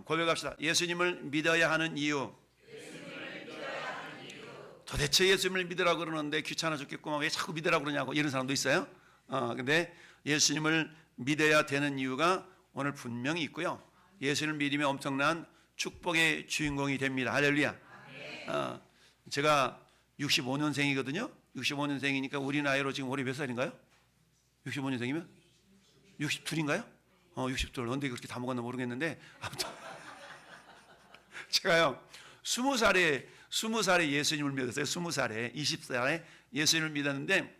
고백합시다. 예수님을 믿어야 하는 이유. 도대체 예수님을 믿으라고 그러는데 귀찮아 죽겠구만 왜 자꾸 믿으라고 그러냐고 이런 사람도 있어요. 근데 예수님을 믿어야 되는 이유가 오늘 분명히 있고요. 예수님을 믿으면 엄청난 축복의 주인공이 됩니다. 할렐루야. 제가 65년생이거든요. 65년생이니까 우리 나이로 지금 올해 몇 살인가요? 65년생이면? 62인가요? 62. 언제 그렇게 다 먹었나 모르겠는데 아무튼 제가요 20살에 예수님을 믿었어요. 20살에 20살에 예수님을 믿었는데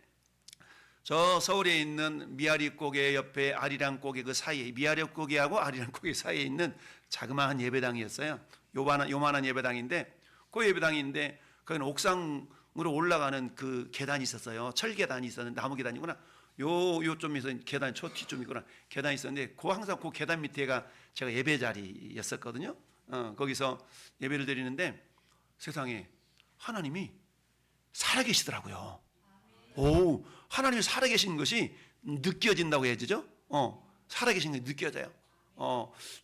저 서울에 있는 미아리고개 옆에 아리랑고개 그 사이에 미아리고개하고 아리랑고개 사이에 있는 자그마한 예배당이었어요. 요만한 예배당인데 그 예배당인데 거기는 옥상으로 올라가는 그 계단이 있었어요. 철계단이 있었는데 나무 계단이구나. 요쯤에서 계단 초티쯤이구나. 계단이 있었는데 항상 그 계단 밑에가 제가 예배 자리였었거든요. 거기서 예배를 드리는데 세상에 하나님이 살아계시더라고요. 오, 하나님이 살아계신 것이 느껴진다고 해야 되죠? 살아계신 것이 느껴져요.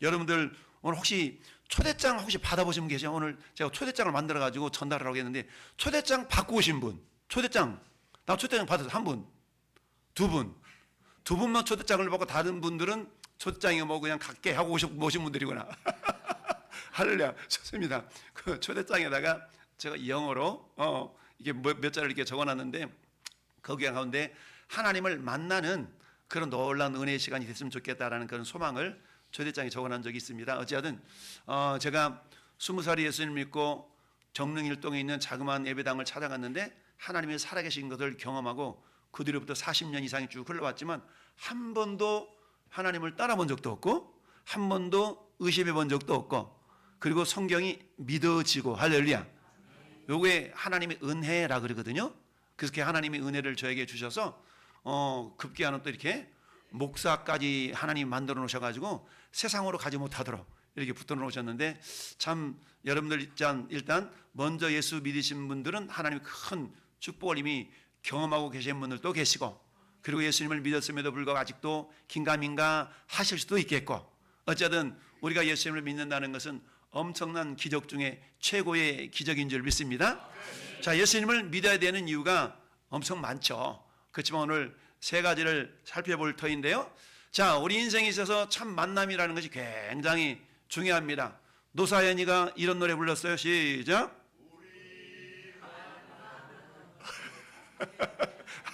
여러분들 오늘 혹시 초대장 혹시 받아보신 분 계세요? 오늘 제가 초대장을 만들어가지고 전달하라고 했는데 초대장 받고 오신 분, 나 초대장 받아서 한 분, 두 분만 초대장을 받고 다른 분들은 초대장이 뭐 그냥 갖게 하고 오신 분들이구나. 할렐루야. 좋습니다. 그 초대장에다가 제가 영어로 이게 몇 자를 이렇게 적어놨는데 거기 가운데 하나님을 만나는 그런 놀라운 은혜의 시간이 됐으면 좋겠다라는 그런 소망을 초대장에 적어놓은 적이 있습니다. 어찌하든 제가 20살에 예수님을 믿고 정릉일동에 있는 자그마한 예배당을 찾아갔는데 하나님의 살아계신 것을 경험하고 그 뒤로부터 40년 이상이 쭉 흘러왔지만 한 번도 하나님을 따라본 적도 없고 한 번도 의심해 본 적도 없고 그리고 성경이 믿어지고 할렐루야. 요게 하나님의 은혜라 그러거든요. 그래서 하나님의 은혜를 저에게 주셔서 급기야는 또 이렇게 목사까지 하나님 만들어 놓으셔가지고 세상으로 가지 못하도록 이렇게 붙어 놓으셨는데 참 여러분들 일단 먼저 예수 믿으신 분들은 하나님의 큰 축복을 이미 경험하고 계신 분들도 계시고 그리고 예수님을 믿었음에도 불구하고 아직도 긴가민가 하실 수도 있겠고 어쨌든 우리가 예수님을 믿는다는 것은 엄청난 기적 중에 최고의 기적인 줄 믿습니다. 자, 예수님을 믿어야 되는 이유가 엄청 많죠. 그렇지만 오늘 세 가지를 살펴볼 터인데요. 자, 우리 인생에 있어서 참 만남이라는 것이 굉장히 중요합니다. 노사연이가 이런 노래 불렀어요. 시작.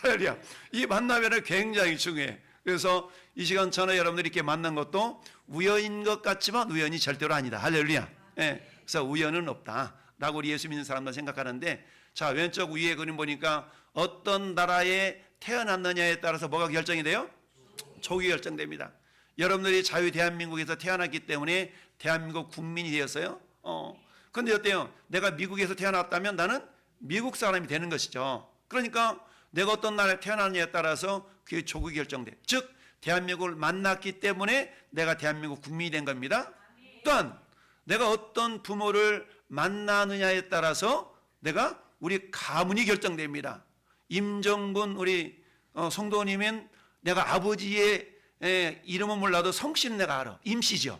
할렐루야. 이 만남이라는 굉장히 중요해. 그래서 이 시간 전에 여러분들이 이렇게 만난 것도 우연인 것 같지만 우연이 절대로 아니다. 할렐루야. 예, 그래서 우연은 없다라고 우리 예수 믿는 사람들 생각하는데 자, 왼쪽 위에 그림 보니까 어떤 나라에 태어났느냐에 따라서 뭐가 결정이 돼요? 족이 결정됩니다. 여러분들이 자유 대한민국에서 태어났기 때문에 대한민국 국민이 되었어요. 근데 어때요? 내가 미국에서 태어났다면 나는 미국 사람이 되는 것이죠. 그러니까 내가 어떤 나라에 태어났느냐에 따라서 그게 족이 결정돼. 즉 대한민국을 만났기 때문에 내가 대한민국 국민이 된 겁니다. 또한 내가 어떤 부모를 만나느냐에 따라서 내가 우리 가문이 결정됩니다. 임정근 우리 성도님은 내가 아버지의 이름은 몰라도 성씨는 내가 알아. 임씨죠.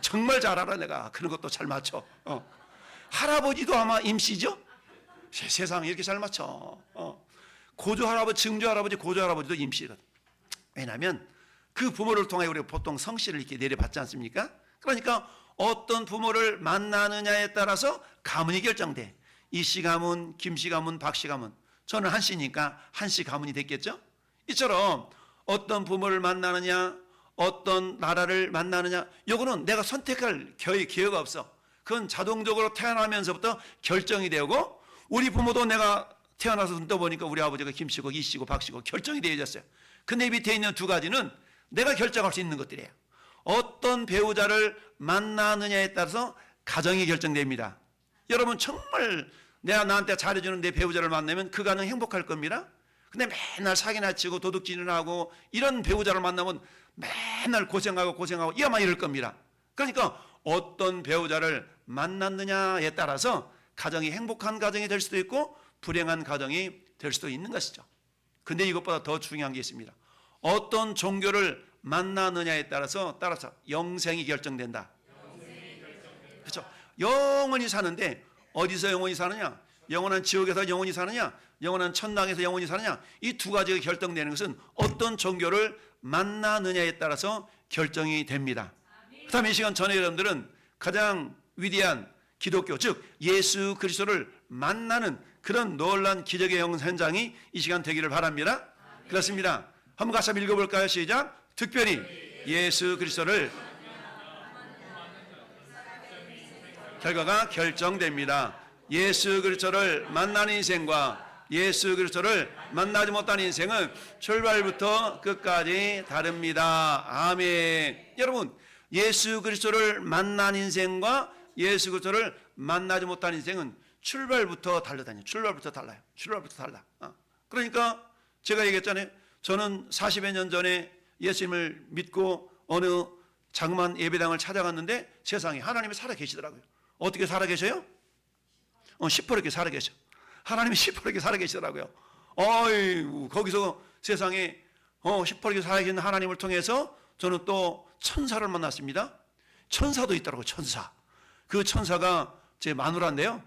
정말 잘 알아 내가. 그런 것도 잘 맞춰. 할아버지도 아마 임씨죠. 세상에 이렇게 잘 맞춰. 고조 할아버지, 증조 할아버지, 고조 할아버지도 임씨거든. 왜냐하면 그 부모를 통해 우리가 보통 성씨를 이렇게 내려받지 않습니까? 그러니까 어떤 부모를 만나느냐에 따라서 가문이 결정돼. 이씨 가문, 김씨 가문, 박씨 가문. 저는 한씨니까 한씨 가문이 됐겠죠? 이처럼 어떤 부모를 만나느냐, 어떤 나라를 만나느냐, 요거는 내가 선택할 기회가 없어. 그건 자동적으로 태어나면서부터 결정이 되고 우리 부모도 내가 태어나서 눈 떠보니까 우리 아버지가 김씨고 이씨고 박씨고 결정이 되어졌어요. 근데 밑에 있는 두 가지는 내가 결정할 수 있는 것들이에요. 어떤 배우자를 만나느냐에 따라서 가정이 결정됩니다. 여러분 정말 내가 나한테 잘해주는 내 배우자를 만나면 그 가정 행복할 겁니다. 근데 맨날 사기나 치고 도둑질을 하고 이런 배우자를 만나면 맨날 고생하고 이야만 이럴 겁니다. 그러니까 어떤 배우자를 만났느냐에 따라서 가정이 행복한 가정이 될 수도 있고 불행한 가정이 될 수도 있는 것이죠. 근데 이것보다 더 중요한 게 있습니다. 어떤 종교를 만나느냐에 따라서 영생이 결정된다. 그렇죠? 영원히 사는데 어디서 영원히 사느냐? 영원한 지옥에서 영원히 사느냐? 영원한 천당에서 영원히 사느냐? 이 두 가지가 결정되는 것은 어떤 종교를 만나느냐에 따라서 결정이 됩니다. 그 다음에 이 시간 전에 여러분들은 가장 위대한 기독교, 즉 예수 그리스도를 만나는 그런 놀라운 기적의 현장이 이 시간 되기를 바랍니다. 그렇습니다. 한번 같이 한번 읽어볼까요? 시작. 특별히 예수 그리스도를 결과가 결정됩니다. 예수 그리스도를 만나는 인생과 예수 그리스도를 만나지 못한 인생은 출발부터 끝까지 다릅니다. 아멘. 여러분, 예수 그리스도를 만난 인생과 예수 그리스도를 만나지 못한 인생은 출발부터 다르다니요. 출발부터 달라요. 출발부터 달라. 그러니까 제가 얘기했잖아요. 저는 40여 년 전에 예수님을 믿고 어느 장만 예배당을 찾아갔는데 세상에 하나님이 살아 계시더라고요. 어떻게 살아 계셔요? 시퍼렇게 살아 계셔. 하나님이 시퍼렇게 살아 계시더라고요. 어이, 거기서 세상에 시퍼렇게 살아 계신 하나님을 통해서 저는 또 천사를 만났습니다. 천사도 있더라고요. 천사. 그 천사가 제 마누라인데요.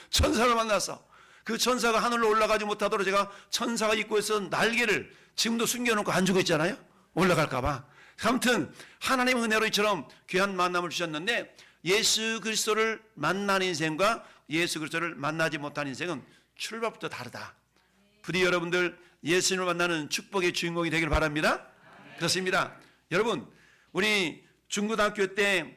천사를 만났어. 그 천사가 하늘로 올라가지 못하도록 제가 천사가 입고 있었던 날개를 지금도 숨겨놓고 안 주고 있잖아요. 올라갈까봐. 아무튼 하나님의 은혜로 이처럼 귀한 만남을 주셨는데 예수 그리스도를 만난 인생과 예수 그리스도를 만나지 못한 인생은 출발부터 다르다. 부디 여러분들 예수님을 만나는 축복의 주인공이 되길 바랍니다. 그렇습니다. 여러분, 우리 중고등학교 때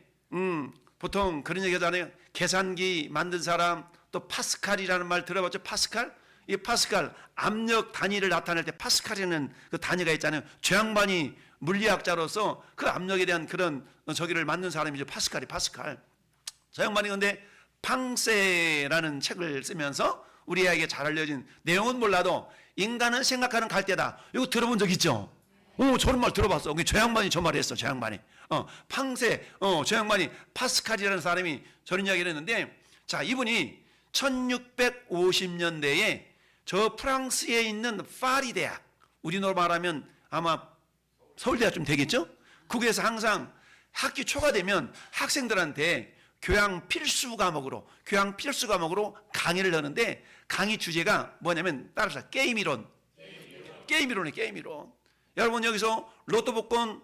보통 그런 얘기 하잖아요. 계산기 만든 사람, 또 파스칼이라는 말 들어봤죠? 파스칼? 이 파스칼, 압력 단위를 나타낼 때 파스칼이라는 그 단위가 있잖아요. 저 양반이 물리학자로서 그 압력에 대한 그런 저기를 만든 사람이죠. 파스칼. 저 양반이 근데 팡세라는 책을 쓰면서 우리에게 잘 알려진 내용은 몰라도 인간은 생각하는 갈대다. 이거 들어본 적 있죠? 저런 말 들어봤어. 저 양반이 저 말을 했어. 저 양반이. 팡세, 저 양반이 파스칼이라는 사람이 저런 이야기를 했는데, 자, 이분이 1650년대에 저 프랑스에 있는 파리 대학, 우리나라로 말하면 아마 서울대학쯤 되겠죠? 거기에서 항상 학기 초가 되면 학생들한테 교양 필수 과목으로 강의를 하는데, 강의 주제가 뭐냐면 따라서 게임이론. 여러분 여기서 로또 복권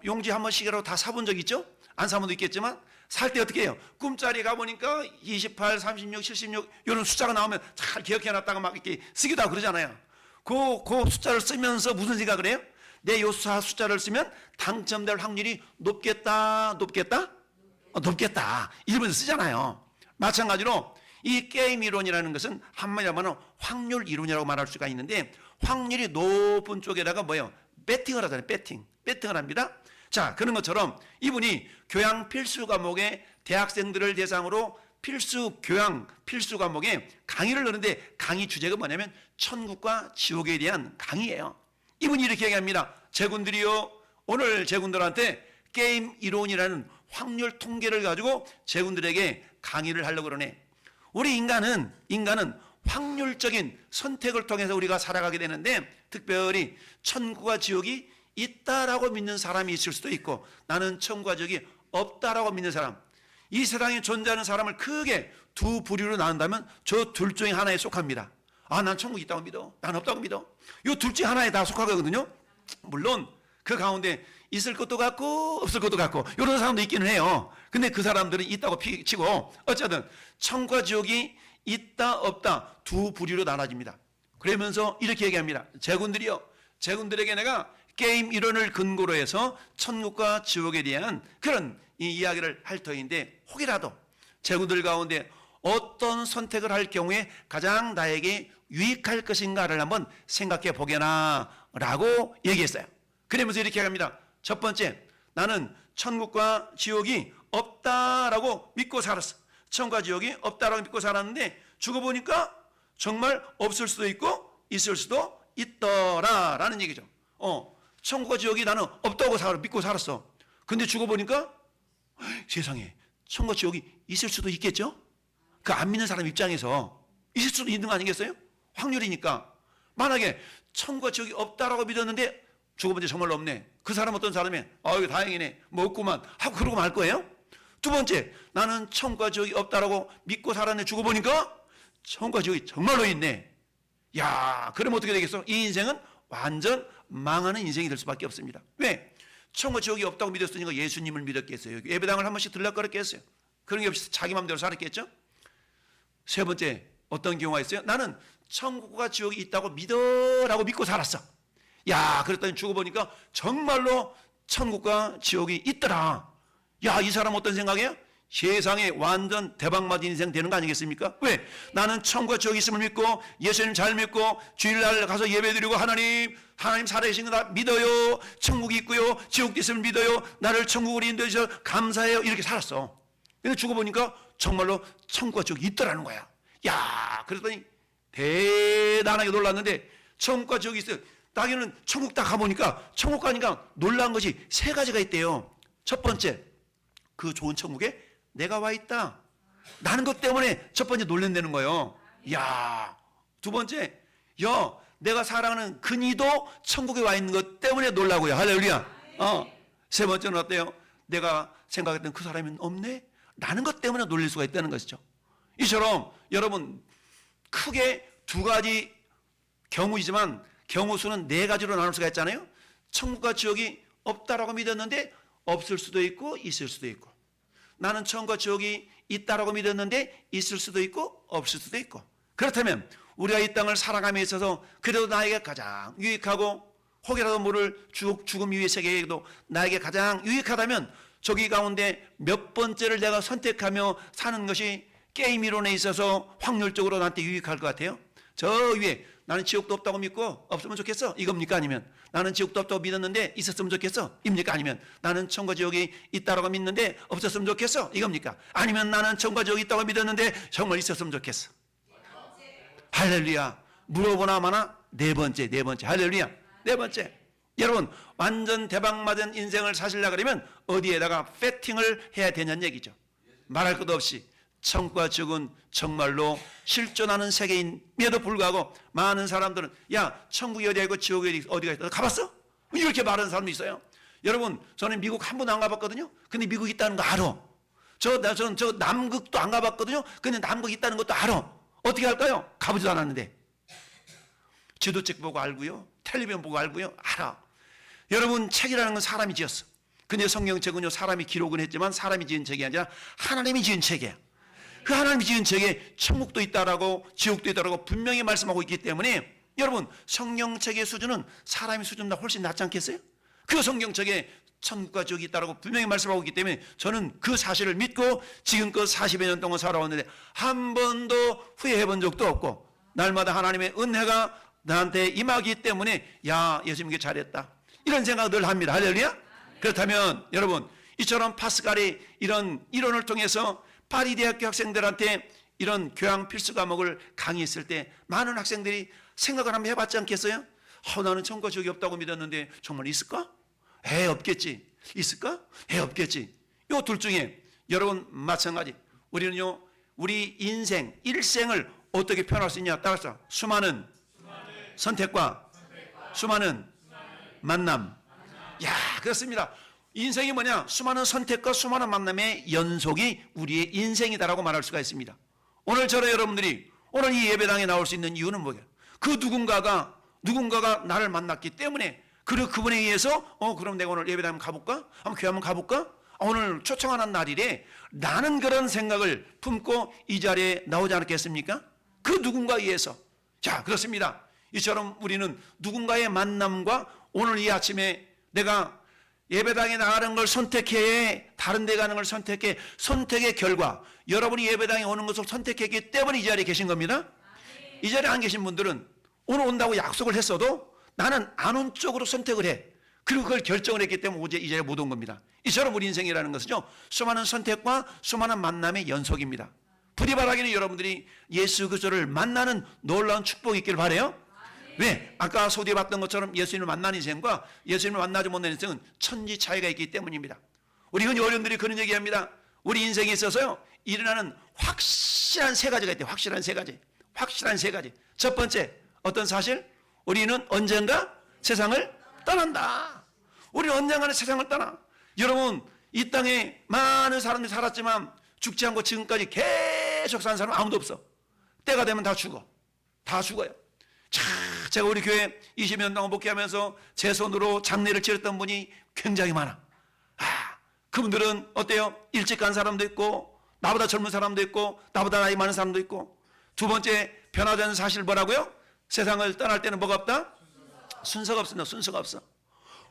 용지 한 번씩이라도 다 사본 적 있죠? 안 사본 도 있겠지만 살 때 어떻게 해요? 꿈자리 가보니까 28, 36, 76 이런 숫자가 나오면 잘 기억해놨다가 막 이렇게 쓰기도 하고 그러잖아요. 그 숫자를 쓰면서 무슨 생각을 해요? 내 요 숫자를 쓰면 당첨될 확률이 높겠다. 일본에서 쓰잖아요. 마찬가지로 이 게임 이론이라는 것은 한마디로 말하면 확률 이론이라고 말할 수가 있는데, 확률이 높은 쪽에다가 뭐예요? 배팅을 하잖아요. 배팅을 합니다. 자, 그런 것처럼 이분이 교양 필수 과목에 대학생들을 대상으로 필수 과목에 강의를 하는데, 강의 주제가 뭐냐면 천국과 지옥에 대한 강의예요. 이분이 이렇게 얘기합니다. 제군들이요, 오늘 제군들한테 게임 이론이라는 확률 통계를 가지고 제군들에게 강의를 하려고 그러네. 우리 인간은 확률적인 선택을 통해서 우리가 살아가게 되는데, 특별히 천국과 지옥이 있다라고 믿는 사람이 있을 수도 있고, 나는 천국과 지옥이 없다라고 믿는 사람, 이 세상에 존재하는 사람을 크게 두 부류로 나눈다면 저 둘 중에 하나에 속합니다. 난 천국 있다고 믿어, 난 없다고 믿어. 이 둘 중에 하나에 다 속하거든요. 물론 그 가운데 있을 것도 같고 없을 것도 같고 이런 사람도 있기는 해요. 근데 그 사람들은 있다고 치고, 어쨌든 천국과 지옥이 있다 없다 두 부류로 나눠집니다. 그러면서 이렇게 얘기합니다. 제군들에게 내가 게임 이론을 근거로 해서 천국과 지옥에 대한 그런 이야기를 할 터인데, 혹이라도 제군들 가운데 어떤 선택을 할 경우에 가장 나에게 유익할 것인가를 한번 생각해 보게나 라고 얘기했어요. 그러면서 이렇게 합니다. 첫 번째, 나는 천국과 지옥이 없다라고 믿고 살았어. 천국과 지옥이 없다라고 믿고 살았는데, 죽어보니까 정말 없을 수도 있고 있을 수도 있더라라는 얘기죠. 천국과 지옥이 나는 없다고 믿고 살았어. 근데 죽어보니까 세상에 천국과 지옥이 있을 수도 있겠죠? 그 안 믿는 사람 입장에서 있을 수도 있는 거 아니겠어요? 확률이니까. 만약에 천국과 지옥이 없다라고 믿었는데 죽어본 적 정말로 없네. 그 사람 어떤 사람이 이거 다행이네 뭐 없구만 하고 그러고 말 거예요? 두 번째, 나는 천국과 지옥이 없다라고 믿고 살았는데 죽어보니까 천국과 지옥이 정말로 있네. 야, 그러면 어떻게 되겠어? 이 인생은 완전 망하는 인생이 될 수밖에 없습니다. 왜? 천국과 지옥이 없다고 믿었으니까 예수님을 믿었겠어요. 예배당을 한 번씩 들락거렸겠어요. 그런 게 없이 자기 마음대로 살았겠죠? 세 번째, 어떤 경우가 있어요? 나는 천국과 지옥이 있다고 믿어라고 믿고 살았어. 야, 그랬더니 죽어보니까 정말로 천국과 지옥이 있더라. 야, 이 사람 어떤 생각이에요? 세상에 완전 대박맞은 인생 되는 거 아니겠습니까? 왜? 나는 천국과 지옥이 있음을 믿고 예수님 잘 믿고 주일날 가서 예배드리고 하나님 살아계신 거 다 믿어요. 천국이 있고요. 지옥도 있음을 믿어요. 나를 천국으로 인도해 주셔서 감사해요. 이렇게 살았어. 근데 죽어보니까 정말로 천국과 지옥이 있더라는 거야. 야, 그랬더니 대단하게 놀랐는데 천국과 지옥이 있어요. 나기는 천국 딱 가보니까 천국 가니까 놀란 것이 세 가지가 있대요. 첫 번째, 그 좋은 천국에 내가 와 있다. 나는 것 때문에 첫 번째 놀란다는 거예요. 야, 두 번째, 내가 사랑하는 그니도 천국에 와 있는 것 때문에 놀라고요. 할렐루야. 세 번째는 어때요? 내가 생각했던 그 사람은 없네. 나는 것 때문에 놀릴 수가 있다는 것이죠. 이처럼 여러분 크게 두 가지 경우이지만 경우 수는 네 가지로 나눌 수가 있잖아요. 천국과 지옥이 없다라고 믿었는데 없을 수도 있고 있을 수도 있고, 나는 천국과 지옥이 있다라고 믿었는데 있을 수도 있고 없을 수도 있고. 그렇다면 우리가 이 땅을 살아감에 있어서 그래도 나에게 가장 유익하고 혹이라도 모를 죽음 이후의 세계에도 나에게 가장 유익하다면 저기 가운데 몇 번째를 내가 선택하며 사는 것이 게임 이론에 있어서 확률적으로 나한테 유익할 것 같아요? 저 위에 나는 지옥도 없다고 믿고 없으면 좋겠어? 이겁니까? 아니면 나는 지옥도 없다고 믿었는데 있었으면 좋겠어? 입니까? 아니면 나는 천국과 지옥이 있다고 믿는데 없었으면 좋겠어? 이겁니까? 아니면 나는 천국과 지옥이 있다고 믿었는데 정말 있었으면 좋겠어? 할렐루야. 물어보나 마나 네 번째. 할렐루야. 네 번째. 여러분 완전 대박맞은 인생을 사시려고 그러면 어디에다가 패팅을 해야 되냐는 얘기죠. 말할 것도 없이 천국과 지옥은 정말로 실존하는 세계임에도 불구하고 많은 사람들은 야, 천국이 어디가 있고 지옥이 어디가 있다 가봤어? 이렇게 말하는 사람도 있어요. 여러분 저는 미국 한 번도 안 가봤거든요. 근데 미국 있다는 거 알아. 저는 저 남극도 안 가봤거든요. 근데 남극 있다는 것도 알아. 어떻게 할까요? 가보지도 않았는데. 지도책 보고 알고요. 텔레비전 보고 알고요. 알아. 여러분 책이라는 건 사람이 지었어. 근데 성경책은요 사람이 기록은 했지만 사람이 지은 책이 아니라 하나님이 지은 책이에요. 그 하나님이 지은 책에 천국도 있다라고 지옥도 있다라고 분명히 말씀하고 있기 때문에 여러분 성경책의 수준은 사람의 수준보다 훨씬 낫지 않겠어요? 그 성경책에 천국과 지옥이 있다라고 분명히 말씀하고 있기 때문에 저는 그 사실을 믿고 지금껏 40여 년 동안 살아왔는데 한 번도 후회해 본 적도 없고 날마다 하나님의 은혜가 나한테 임하기 때문에 야, 예수님께 잘했다 이런 생각을 늘 합니다. 할렐루야. 그렇다면 여러분 이처럼 파스칼이 이런 이론을 통해서 파리 대학교 학생들한테 이런 교양 필수 과목을 강의했을 때 많은 학생들이 생각을 한번 해봤지 않겠어요? 나는 천국과 지옥이 없다고 믿었는데 정말 있을까? 없겠지. 있을까? 없겠지. 요 둘 중에 여러분 마찬가지. 우리는요 우리 인생 일생을 어떻게 표현할 수 있냐 따라서 수많은 선택과 수많은 만남. 야, 그렇습니다. 인생이 뭐냐? 수많은 선택과 수많은 만남의 연속이 우리의 인생이다라고 말할 수가 있습니다. 오늘 저는 여러분들이 오늘 이 예배당에 나올 수 있는 이유는 뭐예요? 그 누군가가 나를 만났기 때문에 그리고 그분에 의해서 그럼 내가 오늘 예배당 가볼까? 한번 교회 한번 가볼까? 오늘 초청하는 날이래. 나는 그런 생각을 품고 이 자리에 나오지 않았겠습니까? 그 누군가에 의해서. 자, 그렇습니다. 이처럼 우리는 누군가의 만남과 오늘 이 아침에 내가 예배당에 나가는 걸 선택해, 다른 데 가는 걸 선택해, 선택의 결과 여러분이 예배당에 오는 것을 선택했기 때문에 이 자리에 계신 겁니다. 이 자리에 안 계신 분들은 오늘 온다고 약속을 했어도 나는 안 온 쪽으로 선택을 해. 그리고 그걸 결정을 했기 때문에 어제 이 자리에 못 온 겁니다. 이처럼 우리 인생이라는 것은요 수많은 선택과 수많은 만남의 연속입니다. 부디 바라기는 여러분들이 예수 그리스도를 만나는 놀라운 축복이 있길 바라요. 왜? 아까 소개해 봤던 것처럼 예수님을 만나는 인생과 예수님을 만나지 못하는 인생은 천지 차이가 있기 때문입니다. 우리 흔히 어른들이 그런 얘기합니다. 우리 인생에 있어서요 일어나는 확실한 세 가지가 있대요. 확실한 세 가지. 첫 번째 어떤 사실? 우리는 언젠가 세상을 떠난다. 우리는 언젠가는 세상을 떠나. 여러분, 이 땅에 많은 사람들이 살았지만 죽지 않고 지금까지 계속 사는 사람은 아무도 없어. 때가 되면 다 죽어. 다 죽어요. 자, 제가 우리 교회 20년 동안 목회하면서 제 손으로 장례를 치렀던 분이 굉장히 많아. 그분들은 어때요? 일찍 간 사람도 있고, 나보다 젊은 사람도 있고, 나보다 나이 많은 사람도 있고. 두 번째, 변화되는 사실 뭐라고요? 세상을 떠날 때는 뭐가 없다? 순서가 없습니다. 순서가 없어.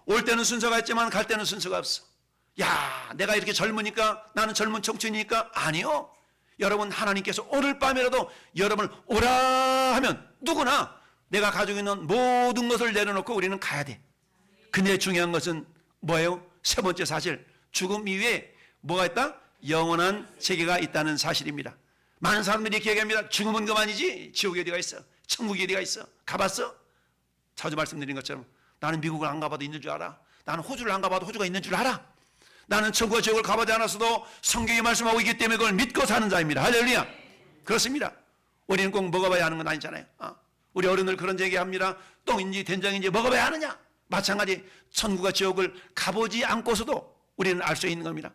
올 때는 순서가 있지만 갈 때는 순서가 없어. 야, 내가 이렇게 젊으니까, 나는 젊은 청춘이니까. 아니요. 여러분, 하나님께서 오늘 밤이라도 여러분을 오라 하면 누구나 내가 가지고 있는 모든 것을 내려놓고 우리는 가야 돼. 근데 중요한 것은 뭐예요? 세 번째 사실, 죽음 이후에 뭐가 있다? 영원한 세계가 있다는 사실입니다. 많은 사람들이 이렇게 얘기합니다. 죽음은 그만이지 지옥이 어디가 있어? 천국이 어디가 있어? 가봤어? 자주 말씀드린 것처럼 나는 미국을 안 가봐도 있는 줄 알아. 나는 호주를 안 가봐도 호주가 있는 줄 알아. 나는 천국과 지옥을 가보지 않았어도 성경이 말씀하고 있기 때문에 그걸 믿고 사는 자입니다. 할렐루야. 그렇습니다. 우리는 꼭 먹어봐야 하는 건 아니잖아요. 우리 어른들 그런 얘기합니다. 똥인지 된장인지 먹어봐야 하느냐. 마찬가지 천국과 지옥을 가보지 않고서도 우리는 알 수 있는 겁니다.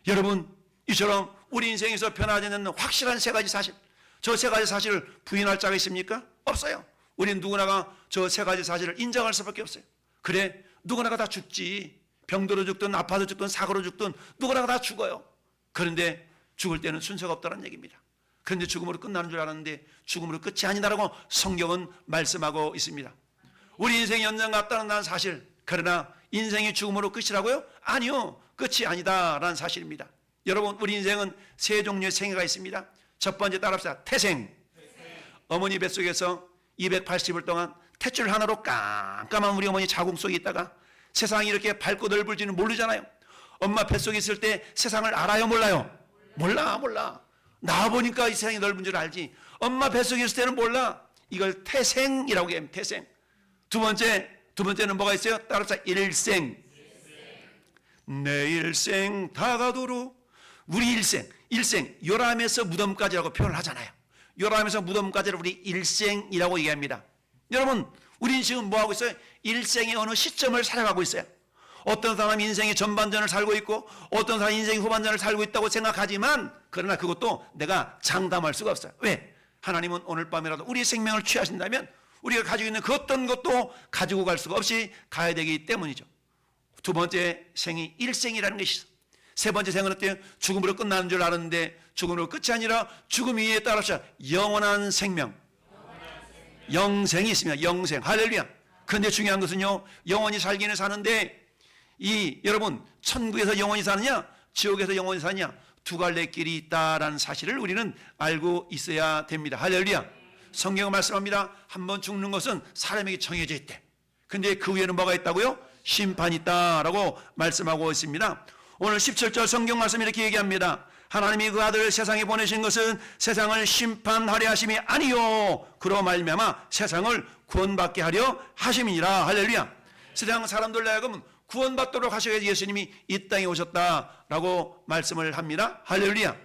여러분, 이처럼 우리 인생에서 변하지 않는 확실한 세 가지 사실, 저 세 가지 사실을 부인할 자가 있습니까? 없어요. 우리는 누구나가 저 세 가지 사실을 인정할 수밖에 없어요. 그래, 누구나가 다 죽지. 병들어 죽든 아파서 죽든 사고로 죽든 누구나가 다 죽어요. 그런데 죽을 때는 순서가 없다는 얘기입니다. 그런데 죽음으로 끝나는 줄 알았는데 죽음으로 끝이 아니다라고 성경은 말씀하고 있습니다. 우리 인생이 연장 같다는 사실, 그러나 인생이 죽음으로 끝이라고요? 아니요, 끝이 아니다라는 사실입니다. 여러분, 우리 인생은 세 종류의 생애가 있습니다. 첫 번째 따라합시다. 태생. 어머니 뱃속에서 280일 동안 탯줄 하나로 깜깜한 우리 어머니 자궁 속에 있다가 세상이 이렇게 밝고 넓을지는 모르잖아요. 엄마 뱃속에 있을 때 세상을 알아요, 몰라요? 몰라. 나와보니까 이 세상이 넓은 줄 알지. 엄마 뱃속에 있을 때는 몰라. 이걸 태생이라고 얘기합니다. 태생. 두 번째는 뭐가 있어요? 따라서 일생. 내 일생 다가도록. 우리 일생 요람에서 무덤까지라고 표현을 하잖아요. 요람에서 무덤까지를 우리 일생이라고 얘기합니다. 여러분, 우리는 지금 뭐하고 있어요? 일생의 어느 시점을 살아가고 있어요. 어떤 사람이 인생의 전반전을 살고 있고 어떤 사람이 인생의 후반전을 살고 있다고 생각하지만, 그러나 그것도 내가 장담할 수가 없어요. 왜? 하나님은 오늘 밤이라도 우리의 생명을 취하신다면 우리가 가지고 있는 그 어떤 것도 가지고 갈 수가 없이 가야 되기 때문이죠. 두 번째 생이 일생이라는 것이 있어. 세 번째 생은 어때요? 죽음으로 끝나는 줄 알았는데 죽음으로 끝이 아니라 죽음 이에 따라서 영원한 생명, 영생이 있습니다. 영생. 할렐루야. 그런데 중요한 것은요, 영원히 살기는 사는데 여러분, 천국에서 영원히 사느냐 지옥에서 영원히 사느냐, 두 갈래 길이 있다라는 사실을 우리는 알고 있어야 됩니다. 할렐루야. 성경은 말씀합니다. 한번 죽는 것은 사람에게 정해져 있대. 근데 그 위에는 뭐가 있다고요? 심판이 있다라고 말씀하고 있습니다. 오늘 17절 성경 말씀 이렇게 얘기합니다. 하나님이 그 아들을 세상에 보내신 것은 세상을 심판하려 하심이 아니요, 그로 말미암아 세상을 구원받게 하려 하심이니라. 할렐루야. 세상 사람들 하여금 구원받도록 하셔야 예수님이 이 땅에 오셨다라고 말씀을 합니다. 할렐루야.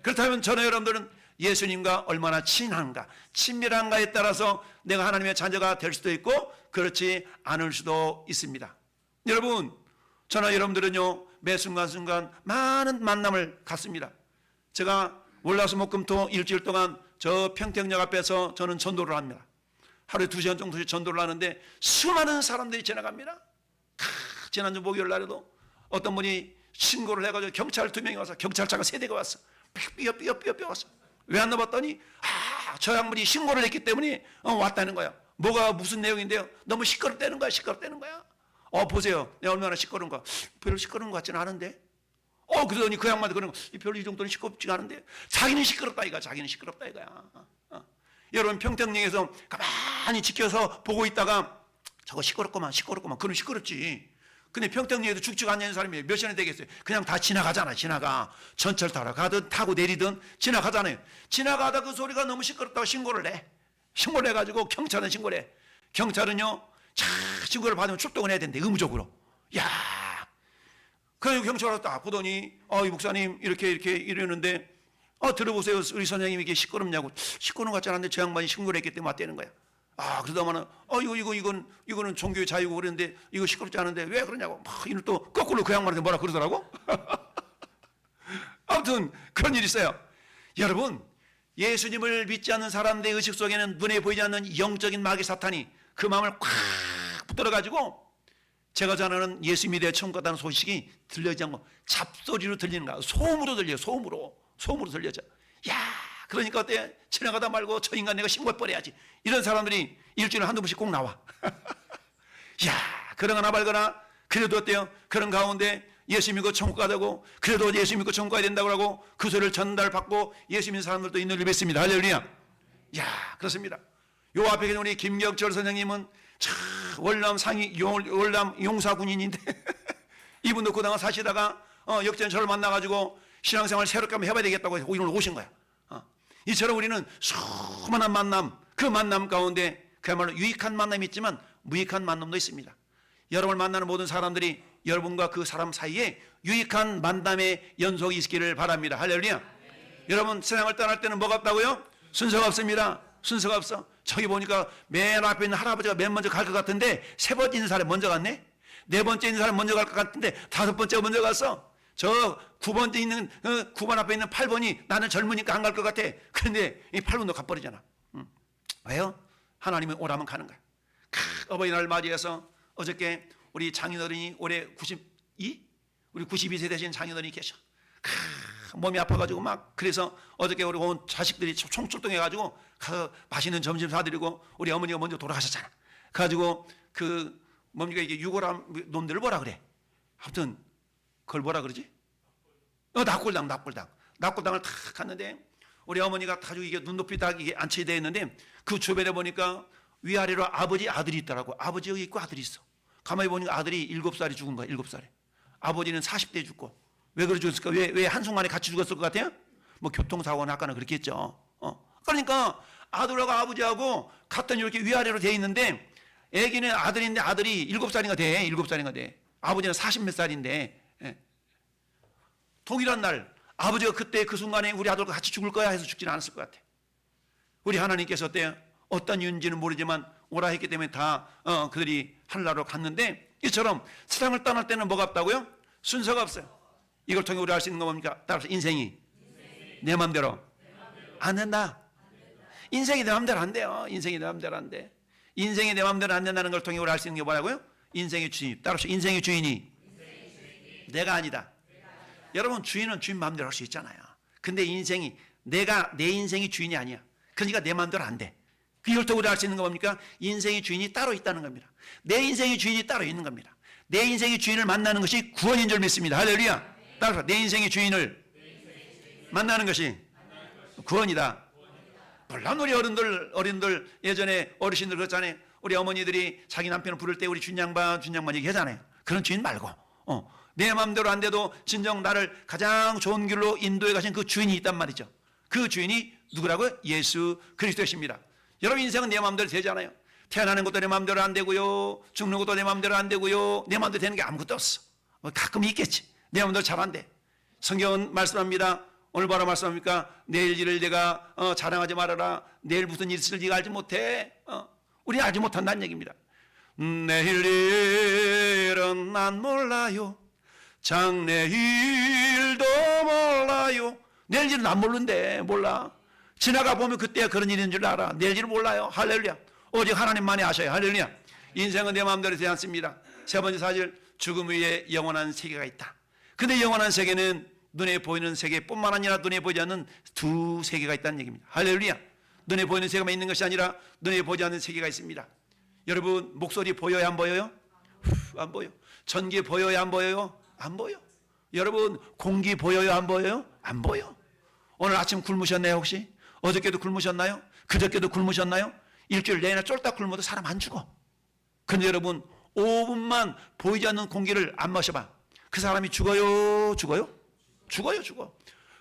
그렇다면 저는 여러분들은 예수님과 얼마나 친한가, 친밀한가에 따라서 내가 하나님의 자녀가 될 수도 있고 그렇지 않을 수도 있습니다. 여러분, 저나 여러분들은요, 매 순간순간 많은 만남을 갖습니다. 제가 월화수목금토 일주일 동안 저 평택역 앞에서 저는 전도를 합니다. 하루에 2시간 정도씩 전도를 하는데 수많은 사람들이 지나갑니다. 지난주 목요일 날에도 어떤 분이 신고를 해가지고 경찰 2명이 와서, 경찰차가 3대가 왔어. 삐어 왔어. 왜 안 나봤더니 저 양반이 신고를 했기 때문에 왔다는 거야. 뭐가 무슨 내용인데요? 너무 시끄럽다는 거야. 보세요. 내가 얼마나 시끄러운가. 별로 시끄러운 것 같지는 않은데. 그러더니 그 양반도 그런 거, 별로 이 정도는 시끄럽지가 않은데. 자기는 시끄럽다 이거야. 여러분, 평택역에서 가만히 지켜서 보고 있다가 저거 시끄럽구만. 그럼 시끄럽지. 근데 평택역에도 죽지가 않는 사람이 몇 시간이 되겠어요? 그냥 다 지나가. 전철 타러 가든 타고 내리든 지나가잖아요. 지나가다 그 소리가 너무 시끄럽다고 신고를 해. 신고를 해가지고 경찰은 신고를 해. 경찰은요, 신고를 받으면 출동을 해야 되는데 의무적으로. 그래서 경찰 와서 딱 보더니 이 목사님 이렇게 이러는데 들어보세요. 우리 선생님이 이게 시끄럽냐고. 시끄러운 것 같지 않은데 저 양반이 신고를 했기 때문에 왔다는 거야. 그러다마는 이거는 종교의 자유고 그랬는데 이거 시끄럽지 않은데 왜 그러냐고 막 이는 또 거꾸로 그 양반한테 뭐라 그러더라고. 아무튼 그런 일이 있어요. 여러분, 예수님을 믿지 않는 사람들의 의식 속에는 눈에 보이지 않는 영적인 마귀 사탄이 그 마음을 콱 붙들어가지고 제가 전하는 예수 믿어 천국 갔다는 소식이 들려지지 않고 잡소리로 들리는 거야. 소음으로 들려요. 소음으로 들려져. 야, 그러니까 어때? 지나가다 말고 저 인간 내가 신고해버려야지. 이런 사람들이 일주일에 한두 번씩 꼭 나와. 야, 그러거나 말거나 그래도 어때요? 그런 가운데 예수 믿고 천국 가자고, 그래도 예수 믿고 천국 가야 된다고 하고 그 소리를 전달받고 예수 믿는 사람들도 있는 일 뵙습니다. 할렐루야. 야, 그렇습니다. 요 앞에 계신 우리 김경철 선생님은 월남 용사군인인데 이분도 그동안 사시다가 역전 저를 만나가지고 신앙생활 새롭게 한번 해봐야 되겠다고 해서 오늘 오신 거야. 이처럼 우리는 수많은 만남, 그 만남 가운데 그야말로 유익한 만남이 있지만 무익한 만남도 있습니다. 여러분을 만나는 모든 사람들이 여러분과 그 사람 사이에 유익한 만남의 연속이 있기를 바랍니다. 할렐루야. 여러분, 세상을 떠날 때는 뭐가 없다고요? 순서가 없습니다. 순서가 없어. 저기 보니까 맨 앞에 있는 할아버지가 맨 먼저 갈 것 같은데 세 번째 있는 사람이 먼저 갔네. 네 번째 있는 사람이 먼저 갈 것 같은데 다섯 번째가 먼저 갔어. 저 9번째 있는 9번 앞에 있는 8번이 나는 젊으니까 안 갈 것 같아. 그런데 이 8번도 가버리잖아. 왜요? 하나님이 오라면 가는 거야. 어버이날 맞이해서 어저께 우리 장인어른이 올해 92? 우리 92세 되신 장인어른이 계셔. 몸이 아파가지고 막, 그래서 어저께 우리 온 자식들이 총출동해가지고 가서 맛있는 점심 사드리고 우리 어머니가 먼저 돌아가셨잖아. 그래가지고 뭡니까 이게 유골함 놈들을 뭐라 그래? 아무튼 그걸 뭐라 그러지? 낙골당. 낙골당을 탁 갔는데 우리 어머니가 가지고 이게 눈높이 딱 이게 안치되어 있는데 그 주변에 보니까 위아래로 아버지 아들이 있더라고. 아버지 여기 있고 아들이 있어. 가만히 보니까 아들이 7살이 죽은 거야. 7살에. 아버지는 40대에 죽고. 왜 그래 죽었을까? 왜 한순간에 같이 죽었을 것 같아요? 뭐 교통사고나 아까는 그렇게 했죠. 그러니까 아들하고 아버지하고 같은 이렇게 위아래로 돼 있는데 애기는 아들인데 아들이 7살인가 돼. 7살인가 돼. 아버지는 40몇 살인데. 예. 동일한 날 아버지가 그때 그 순간에 우리 아들과 같이 죽을 거야 해서 죽지는 않았을 것 같아. 우리 하나님께서 어때요? 어떤 이유인지는 모르지만 오라 했기 때문에 다 그들이 하늘나라로 갔는데 이처럼 세상을 떠날 때는 뭐가 없다고요? 순서가 없어요. 이걸 통해 우리 알 수 있는 건 뭡니까? 따라서 인생이 내 맘대로 안 된다. 인생이 내 맘대로 안 돼요. 인생이 내 맘대로 안 돼. 인생이 내 맘대로 안 된다는 걸 통해 우리 알 수 있는 게 뭐라고요? 인생의 주인. 따라서 인생의 주인이 내가 아니다. 여러분, 주인은 주인 마음대로 할 수 있잖아요. 근데 인생이 내 인생이 주인이 아니야. 그러니까 내 마음대로 안 돼. 이걸 통해 우리 알 수 있는 건 뭡니까? 인생의 주인이 따로 있다는 겁니다. 내 인생의 주인이 따로 있는 겁니다. 내 인생의 주인을 만나는 것이 구원인 줄 믿습니다. 할렐루야. 따라서 내 인생의 주인을 만나는 것이 구원이다. 물론 우리 어른들 예전에 어르신들 그렇잖아요. 우리 어머니들이 자기 남편을 부를 때 우리 준양반 얘기하잖아요. 그런 주인 말고 내 마음대로 안 돼도 진정 나를 가장 좋은 길로 인도해 가신 그 주인이 있단 말이죠. 그 주인이 누구라고요? 예수 그리스도십니다. 여러분, 인생은 내 마음대로 되잖아요. 태어나는 것도 내 마음대로 안 되고요. 죽는 것도 내 마음대로 안 되고요. 내 마음대로 되는 게 아무것도 없어. 가끔 있겠지. 내 마음대로 잘 안 돼. 성경은 말씀합니다. 오늘 뭐라 말씀합니까? 내일 일을 내가 자랑하지 말아라. 내일 무슨 일이 있을 네가 알지 못해. 우리 알지 못한다는 얘기입니다. 내일 일은 난 몰라요. 장래일도 몰라요. 내일 일은 난 모르는데 몰라. 지나가 보면 그때야 그런 일인 줄 알아. 내일 일은 몰라요. 할렐루야. 오직 하나님만이 아셔요. 할렐루야. 인생은 내 마음대로 되지 않습니다. 세 번째 사실, 죽음 위에 영원한 세계가 있다. 근데 영원한 세계는 눈에 보이는 세계뿐만 아니라 눈에 보이지 않는 두 세계가 있다는 얘기입니다. 할렐루야. 눈에 보이는 세계만 있는 것이 아니라 눈에 보이지 않는 세계가 있습니다. 여러분, 목소리 보여요? 안 보여요? 안 보여. 전기 보여요? 안 보여요? 안 보여. 여러분, 공기 보여요? 안 보여요? 안 보여. 오늘 아침 굶으셨나요 혹시? 어저께도 굶으셨나요? 그저께도 굶으셨나요? 일주일 내내 쫄딱 굶어도 사람 안 죽어. 근데 여러분, 5분만 보이지 않는 공기를 안 마셔봐. 그 사람이 죽어요? 죽어요? 죽어.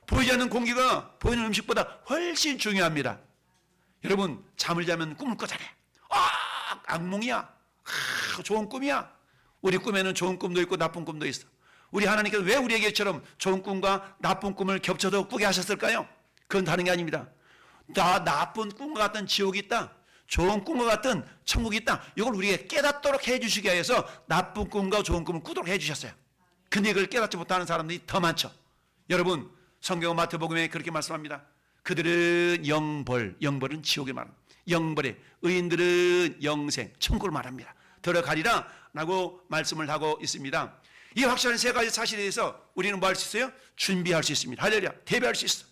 보이지 않는 공기가 보이는 음식보다 훨씬 중요합니다. 여러분, 잠을 자면 꿈을 꿔잖아요. 악몽이야. 좋은 꿈이야. 우리 꿈에는 좋은 꿈도 있고 나쁜 꿈도 있어. 우리 하나님께서 왜 우리에게처럼 좋은 꿈과 나쁜 꿈을 겹쳐서 꾸게 하셨을까요? 그건 다른 게 아닙니다. 나쁜 꿈과 같은 지옥이 있다. 좋은 꿈과 같은 천국이 있다. 이걸 우리에게 깨닫도록 해주시기 위해서 나쁜 꿈과 좋은 꿈을 꾸도록 해주셨어요. 근데 이걸 깨닫지 못하는 사람들이 더 많죠. 여러분, 성경 마태복음에 그렇게 말씀합니다. 그들은 영벌은 지옥을 말합니다. 영벌에, 의인들은 영생, 천국을 말합니다. 들어가리라 라고 말씀을 하고 있습니다. 이 확실한 세 가지 사실에 대해서 우리는 뭐 할 수 있어요? 준비할 수 있습니다. 할렐루야. 대비할 수 있어.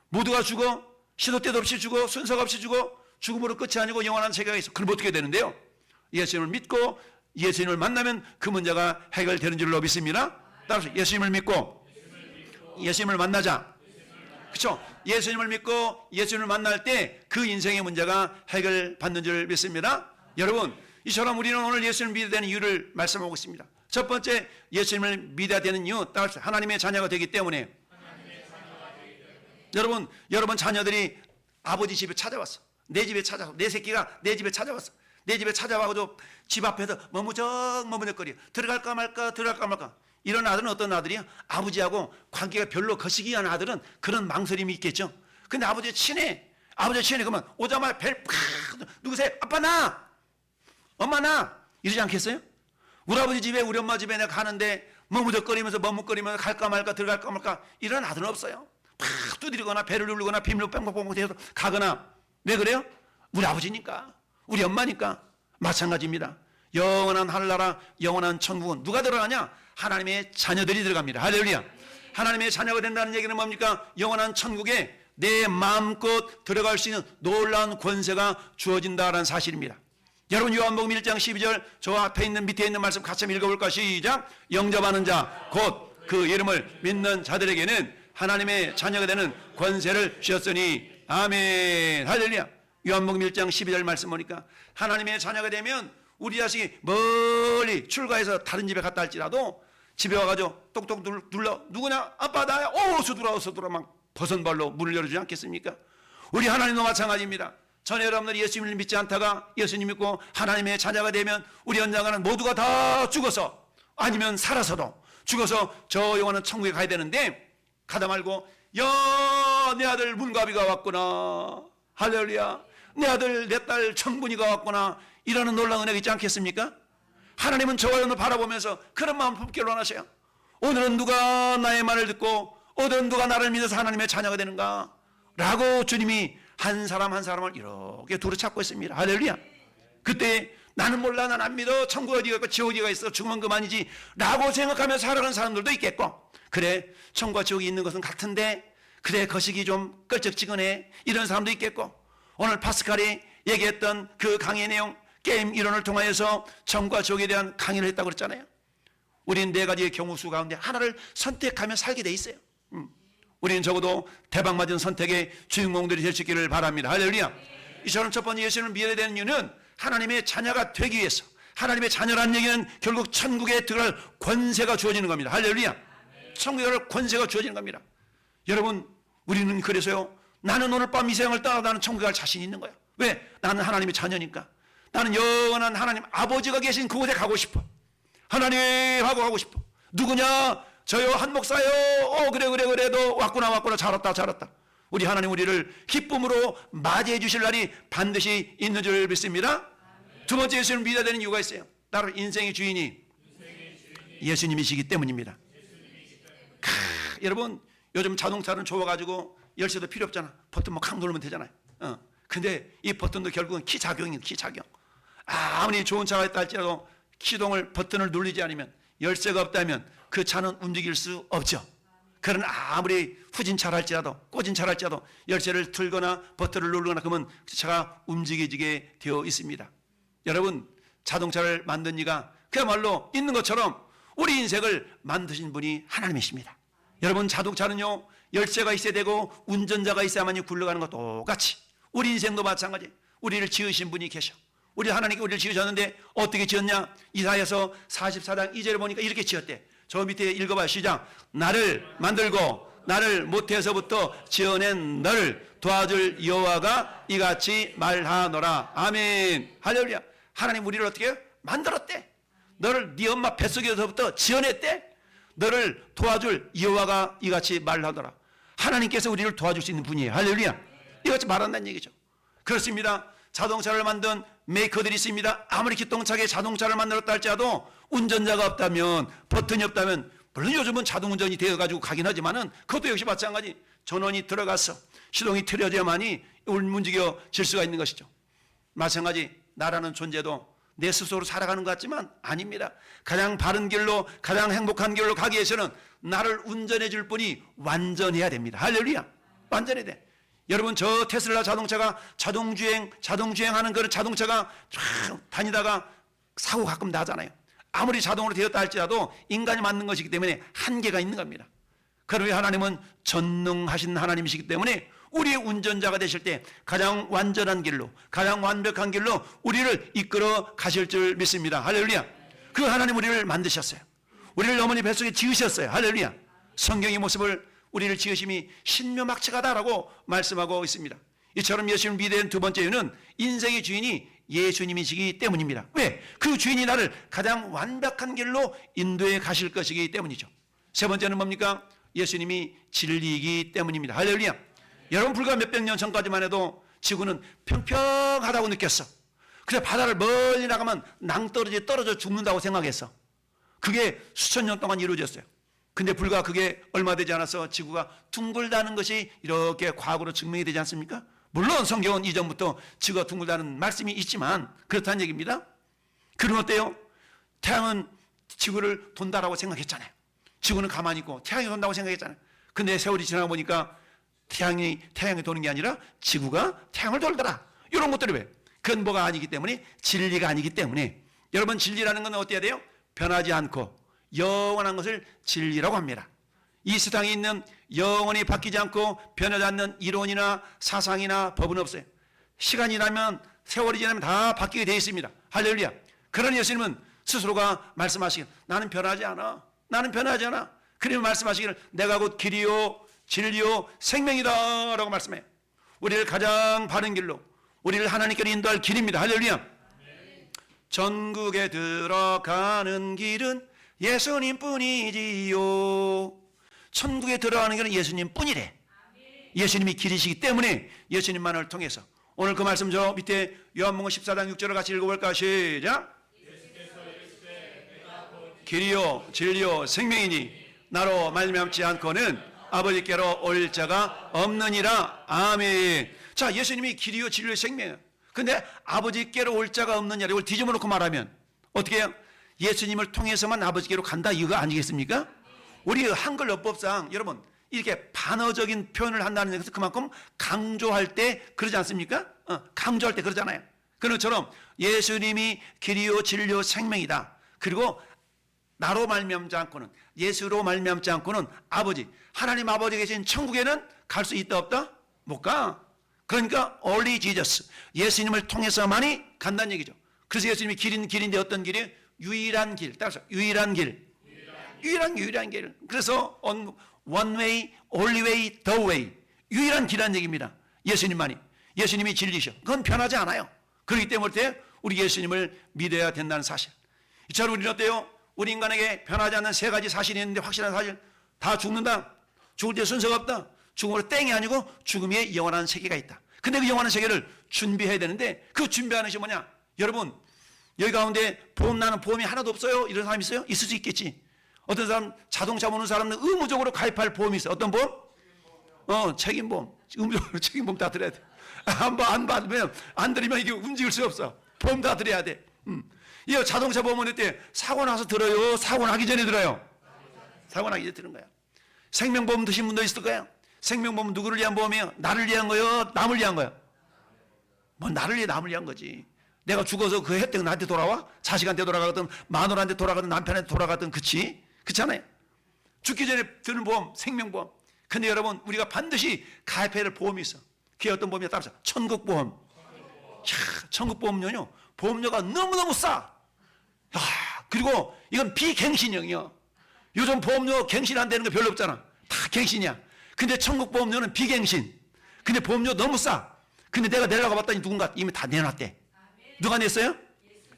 모두가 죽어, 시도 때도 없이 죽어, 순서가 없이 죽어, 죽음으로 끝이 아니고 영원한 세계가 있어. 그럼 어떻게 되는데요? 예수님을 믿고 예수님을 만나면 그 문제가 해결되는 줄로 믿습니다. 따라서 예수님을 믿고 예수님을 만나자. 그렇죠? 예수님을 믿고 예수님을 만날 때 그 인생의 문제가 해결받는 줄 믿습니다. 여러분, 이처럼 우리는 오늘 예수님을 믿어야 되는 이유를 말씀하고 있습니다. 첫 번째, 예수님을 믿어야 되는 이유, 따라서 하나님의 자녀가 되기 때문에. 여러분 자녀들이 아버지 집에 찾아왔어. 내 집에 찾아왔어. 내 새끼가 내 집에 찾아왔어. 내 집에 찾아와가지고 집 앞에서 머무적거려. 들어갈까 말까. 이런 아들은 어떤 아들이야? 아버지하고 관계가 별로 거시기한 아들은 그런 망설임이 있겠죠. 근데 아버지 친해. 그러면 오자마자 누구세요? 아빠 나! 엄마 나! 이러지 않겠어요? 우리 아버지 집에 우리 엄마 집에 내가 가는데 머뭇거리면서 갈까 말까 들어갈까 말까 이런 아들은 없어요. 팍 두드리거나 배를 누르거나 비밀로 뺑뺑뺑 대서 가거나. 왜 그래요? 우리 아버지니까, 우리 엄마니까. 마찬가지입니다. 영원한 하늘나라, 영원한 천국은 누가 들어가냐? 하나님의 자녀들이 들어갑니다. 할렐루야. 하나님의 자녀가 된다는 얘기는 뭡니까? 영원한 천국에 내 마음껏 들어갈 수 있는 놀라운 권세가 주어진다는 사실입니다. 여러분, 요한복음 1장 12절 저 앞에 있는 밑에 있는 말씀 같이 한번 읽어볼까? 시작. 영접하는 자 곧 그 이름을 믿는 자들에게는 하나님의 자녀가 되는 권세를 주셨으니 아멘. 할렐루야. 요한복음 1장 12절 말씀 보니까 하나님의 자녀가 되면 우리 자식이 멀리 출가해서 다른 집에 갔다 할지라도 집에 와가지고 똑똑 눌러 누구냐? 아빠 나야. 어서 들어와 막 버선발로 문을 열어주지 않겠습니까? 우리 하나님도 마찬가지입니다. 전에 여러분들이 예수님을 믿지 않다가 예수님 믿고 하나님의 자녀가 되면 우리 언젠가는 모두가 다 죽어서 아니면 살아서도 죽어서 저 영원한 천국에 가야 되는데 가다 말고 야, 내 아들 문가비가 왔구나. 할렐루야. 내 아들 내 딸 청분이가 왔구나. 이라는 놀라운 은혜가 있지 않겠습니까? 하나님은 저와 여러분을 바라보면서 그런 마음 품기를 원하셔요. 오늘은 누가 나의 말을 듣고 오늘은 누가 나를 믿어서 하나님의 자녀가 되는가 라고 주님이 한 사람 한 사람을 이렇게 두루 찾고 있습니다. 할렐루야. 그때 나는 몰라, 난 안 믿어, 천국 어디가 있고 지옥 어디가 있어, 죽으면 그만이지 라고 생각하며 살아가는 사람들도 있겠고, 그래 천국과 지옥이 있는 것은 같은데 그래 거시기 좀 껄쩍지근해 이런 사람도 있겠고, 오늘 파스칼이 얘기했던 그 강의 내용 게임 이론을 통하여서 천국과 지옥에 대한 강의를 했다고 그랬잖아요. 우리는 네 가지의 경우수 가운데 하나를 선택하며 살게 돼 있어요. 우리는 적어도 대박맞은 선택의 주인공들이 될 수 있기를 바랍니다. 할렐루야. 이처럼 첫 번째 예수님을 믿어야 되는 이유는 하나님의 자녀가 되기 위해서. 하나님의 자녀라는 얘기는 결국 천국에 들어갈 권세가 주어지는 겁니다. 할렐루야. 천국에 들어갈 권세가 주어지는 겁니다. 여러분, 우리는 그래서요, 나는 오늘 밤 이 세상을 떠나도 나는 천국에 갈 자신이 있는 거야. 왜? 나는 하나님의 자녀니까. 나는 영원한 하나님 아버지가 계신 그곳에 가고 싶어. 하나님 하고 가고 싶어. 누구냐? 저요 한 목사요. 그래도 왔구나 잘 왔다. 우리 하나님 우리를 기쁨으로 맞이해 주실 날이 반드시 있는 줄 믿습니다. 두 번째 예수님을 믿어야 되는 이유가 있어요. 따로 인생의 주인이 예수님이시기 때문입니다. 여러분, 요즘 자동차는 좋아가지고 열쇠도 필요 없잖아. 버튼 뭐 칵 누르면 되잖아요. 근데 이 버튼도 결국은 키 작용이에요. 키 작용. 아무리 좋은 차가 있다 할지라도 시동을 버튼을 누르지 않으면, 열쇠가 없다면 그 차는 움직일 수 없죠. 그런 아무리 후진 차라 할지라도 꽂은 차라 할지라도 열쇠를 틀거나 버튼을 누르거나 그러면 그 차가 움직이게 되어 있습니다. 여러분, 자동차를 만든 이가 그야말로 있는 것처럼 우리 인생을 만드신 분이 하나님이십니다. 여러분, 자동차는요 열쇠가 있어야 되고 운전자가 있어야만이 굴러가는 것 똑같이 우리 인생도 마찬가지. 우리를 지으신 분이 계셔. 우리 하나님께 우리를 지으셨는데 어떻게 지었냐? 이사야서 44장 2절에 보니까 이렇게 지었대. 저 밑에 읽어봐요. 시작. 나를 만들고 나를 모태에서부터 지어낸 너를 도와줄 여호와가 이같이 말하노라. 아멘. 할렐루야. 하나님 우리를 어떻게 해요? 만들었대. 너를 네 엄마 뱃속에서부터 지어냈대. 너를 도와줄 여호와가 이같이 말하노라. 하나님께서 우리를 도와줄 수 있는 분이에요. 할렐루야. 이같이 말한다는 얘기죠. 그렇습니다. 자동차를 만든 메이커들이 있습니다. 아무리 기똥차게 자동차를 만들었다 할지라도 운전자가 없다면, 버튼이 없다면, 물론 요즘은 자동운전이 되어가지고 가긴 하지만은 그것도 역시 마찬가지. 전원이 들어가서 시동이 틀어져야만이 움직여질 수가 있는 것이죠. 마찬가지 나라는 존재도 내 스스로 살아가는 것 같지만 아닙니다. 가장 바른 길로, 가장 행복한 길로 가기 위해서는 나를 운전해 줄 분이 완전해야 됩니다. 할렐루야. 완전해야 돼. 여러분, 저 테슬라 자동차가 자동주행하는 그런 자동차가 쫙 다니다가 사고 가끔 나잖아요. 아무리 자동으로 되었다 할지라도 인간이 만든 것이기 때문에 한계가 있는 겁니다. 그러므로 하나님은 전능하신 하나님이시기 때문에 우리의 운전자가 되실 때 가장 완전한 길로, 가장 완벽한 길로 우리를 이끌어 가실 줄 믿습니다. 할렐루야. 그 하나님 우리를 만드셨어요. 우리를 어머니 뱃속에 지으셨어요. 할렐루야. 성경의 모습을 우리를 지으심이 신묘막측하다라고 말씀하고 있습니다. 이처럼 예수님을 믿는 두 번째 이유는 인생의 주인이 예수님이시기 때문입니다. 왜? 그 주인이 나를 가장 완벽한 길로 인도해 가실 것이기 때문이죠. 세 번째는 뭡니까? 예수님이 진리이기 때문입니다. 할렐루야. 여러분, 불과 몇백 년 전까지만 해도 지구는 평평하다고 느꼈어. 그래서 바다를 멀리 나가면 낭떠러지 떨어져 죽는다고 생각했어. 그게 수천 년 동안 이루어졌어요. 근데 불과 그게 얼마 되지 않아서 지구가 둥글다는 것이 이렇게 과거로 증명이 되지 않습니까? 물론 성경은 이전부터 지구가 둥글다는 말씀이 있지만 그렇다는 얘기입니다. 그럼 어때요? 태양은 지구를 돈다라고 생각했잖아요. 지구는 가만히 있고 태양이 돈다고 생각했잖아요. 근데 세월이 지나가 보니까 태양이 도는 게 아니라 지구가 태양을 돌더라. 이런 것들이 왜? 근거가 아니기 때문에, 진리가 아니기 때문에. 여러분, 진리라는 건 어때야 돼요? 변하지 않고 영원한 것을 진리라고 합니다. 이 세상에 있는 영원히 바뀌지 않고 변하지 않는 이론이나 사상이나 법은 없어요. 시간이 지나면, 세월이 지나면 다 바뀌게 되어 있습니다. 할렐루야. 그러니 예수님은 스스로가 말씀하시길, 나는 변하지 않아. 나는 변하지 않아. 그러면 말씀하시기를, 내가 곧 길이요 진리요 생명이다 라고 말씀해요. 우리를 가장 바른 길로, 우리를 하나님께로 인도할 길입니다. 할렐루야. 전국에 들어가는 길은 예수님뿐이지요. 천국에 들어가는 길은 예수님뿐이래. 예수님이 길이시기 때문에 예수님만을 통해서. 오늘 그 말씀 저 밑에 요한복음 14장 6절을 같이 읽어볼까? 시작. 길이요 진리요 생명이니 나로 말미암지 않고는 아버지께로 올 자가 없느니라. 아멘. 자, 예수님이 길이요 진리요 생명이에요. 근데 아버지께로 올 자가 없느냐, 이걸 뒤집어 놓고 말하면 어떻게 해요? 예수님을 통해서만 아버지께로 간다, 이거 아니겠습니까? 우리 한글 어법상 여러분 이렇게 반어적인 표현을 한다는 것은 그만큼 강조할 때 그러지 않습니까? 강조할 때 그러잖아요. 그런 것처럼 예수님이 길이요 진리요 생명이다. 그리고 나로 말미암지 않고는, 예수로 말미암지 않고는 아버지, 하나님 아버지 계신 천국에는 갈 수 있다 없다? 못 가. 그러니까 only Jesus, 예수님을 통해서만이 간다는 얘기죠. 그래서 예수님이 길인데 어떤 길이에요? 유일한 길. 따라서 유일한 길. 유일한 길. 그래서 one way, only way, the way. 유일한 길이라는 얘기입니다. 예수님만이. 예수님이 진리셔. 그건 변하지 않아요. 그렇기 때문에 우리 예수님을 믿어야 된다는 사실. 이처럼 우리는 어때요? 우리 인간에게 변하지 않는 세 가지 사실이 있는데, 확실한 사실. 다 죽는다. 죽을 때 순서가 없다. 죽음으로 땡이 아니고 죽음의 영원한 세계가 있다. 근데 그 영원한 세계를 준비해야 되는데, 그 준비하는 것이 뭐냐? 여러분, 여기 가운데 보험 나는 보험이 하나도 없어요? 이런 사람 있어요? 있을 수 있겠지. 어떤 사람, 자동차 보는 사람은 의무적으로 가입할 보험이 있어요. 어떤 보험? 책임보험. 의무적으로 책임보험 다 들어야 돼. 안 받으면, 안 들으면 이게 움직일 수 없어. 보험 다 들어야 돼. 이 자동차 보험은 어때? 사고 나서 들어요? 사고 나기 전에 들어요? 사고 나기 전에 들은 거야. 생명보험 드신 분도 있을 거예요. 생명보험은 누구를 위한 보험이에요? 나를 위한 거예요? 남을 위한 거예요? 뭐 나를 위해 남을 위한 거지. 내가 죽어서 그 혜택은 나한테 돌아와? 자식한테 돌아가든 마누라한테 돌아가든 남편한테 돌아가든 그렇잖아요. 죽기 전에 드는 보험, 생명보험. 근데 여러분, 우리가 반드시 가입해야 할 보험이 있어. 그게 어떤 보험이냐? 따라서 천국보험. 천국보험료는요, 보험료가 너무너무 싸. 그리고 이건 비갱신형이야. 요즘 보험료 갱신 안 되는 거 별로 없잖아. 다 갱신이야. 근데 천국보험료는 비갱신. 근데 보험료 너무 싸. 근데 내가 내려가 봤더니 누군가 이미 다 내놨대. 누가 냈어요?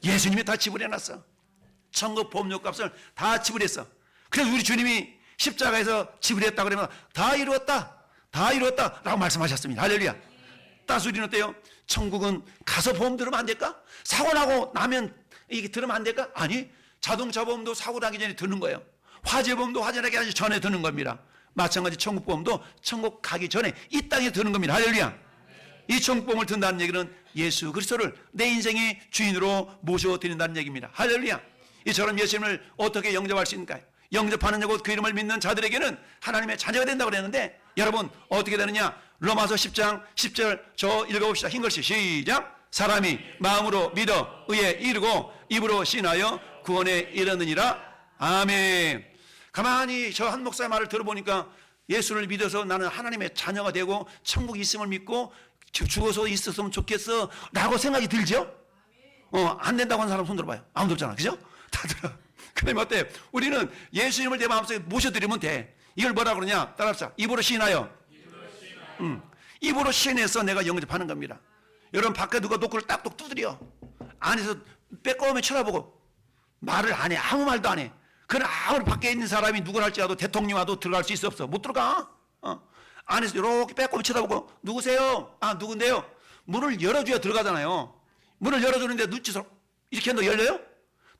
예수님이 다 지불해놨어. 천국 보험료 값을 다 지불했어. 그래서 우리 주님이 십자가에서 지불했다 그러면 다 이루었다 라고 말씀하셨습니다. 할렐루야. 따라서 우리는 어때요? 천국은 가서 보험 들으면 안 될까? 사고 나고 나면 이게 들으면 안 될까? 아니, 자동차 보험도 사고 나기 전에 드는 거예요. 화재 보험도 화재 나기 전에 드는 겁니다. 마찬가지 천국 보험도 천국 가기 전에 이 땅에 드는 겁니다. 할렐루야. 이 천국 보험을 든다는 얘기는 예수 그리스도를 내 인생의 주인으로 모셔드린다는 얘기입니다. 할렐루야. 이처럼 예수님을 어떻게 영접할 수 있을까요? 영접하는 자고 그 이름을 믿는 자들에게는 하나님의 자녀가 된다고 그랬는데, 여러분 어떻게 되느냐? 로마서 10장 10절 저 읽어봅시다. 흰 글씨 시작. 사람이 마음으로 믿어 의에 이르고 입으로 신하여 구원에 이르느니라. 아멘. 가만히 저 한 목사의 말을 들어보니까 예수를 믿어서 나는 하나님의 자녀가 되고 천국이 있음을 믿고 죽어서 있었으면 좋겠어 라고 생각이 들죠? 안 된다고 하는 사람 손 들어봐요. 아무도 없잖아. 그죠? 다 들어. 그러면 어때? 우리는 예수님을 내 마음속에 모셔드리면 돼. 이걸 뭐라 그러냐? 따라합시다. 입으로 시인하여. 입으로 시인해서 내가 영접하는 겁니다. 여러분 밖에 누가 노크를 딱똑 두드려. 안에서 빼꼼히 쳐다보고 말을 안 해. 아무 말도 안 해. 그러나 아무리 밖에 있는 사람이 누구를 할지라도 대통령 와도 들어갈 수 있어 없어? 못 들어가. 안에서 이렇게 빼꼼히 쳐다보고 누구세요? 아 누군데요? 문을 열어줘야 들어가잖아요. 문을 열어주는데 눈치서 이렇게 해도 열려요?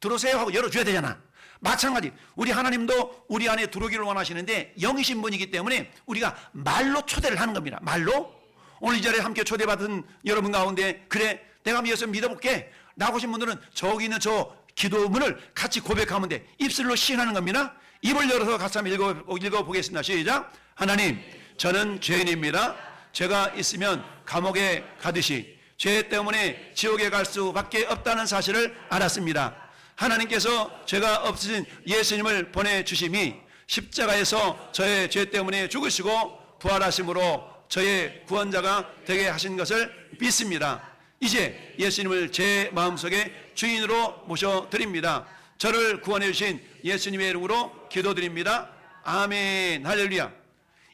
들어오세요 하고 열어줘야 되잖아. 마찬가지 우리 하나님도 우리 안에 들어오기를 원하시는데 영이신 분이기 때문에 우리가 말로 초대를 하는 겁니다. 말로. 오늘 이 자리에 함께 초대받은 여러분 가운데 그래 내가 예수 믿어볼게 나오신 분들은 저기 있는 저 기도문을 같이 고백하면 돼. 입술로 시인하는 겁니다. 입을 열어서 같이 한번 읽어보겠습니다. 시작. 하나님 저는 죄인입니다. 제가 있으면 감옥에 가듯이 죄 때문에 지옥에 갈 수밖에 없다는 사실을 알았습니다. 하나님께서 죄가 없으신 예수님을 보내주심이 십자가에서 저의 죄 때문에 죽으시고 부활하심으로 저의 구원자가 되게 하신 것을 믿습니다. 이제 예수님을 제 마음속에 주인으로 모셔드립니다. 저를 구원해 주신 예수님의 이름으로 기도드립니다. 아멘. 할렐루야.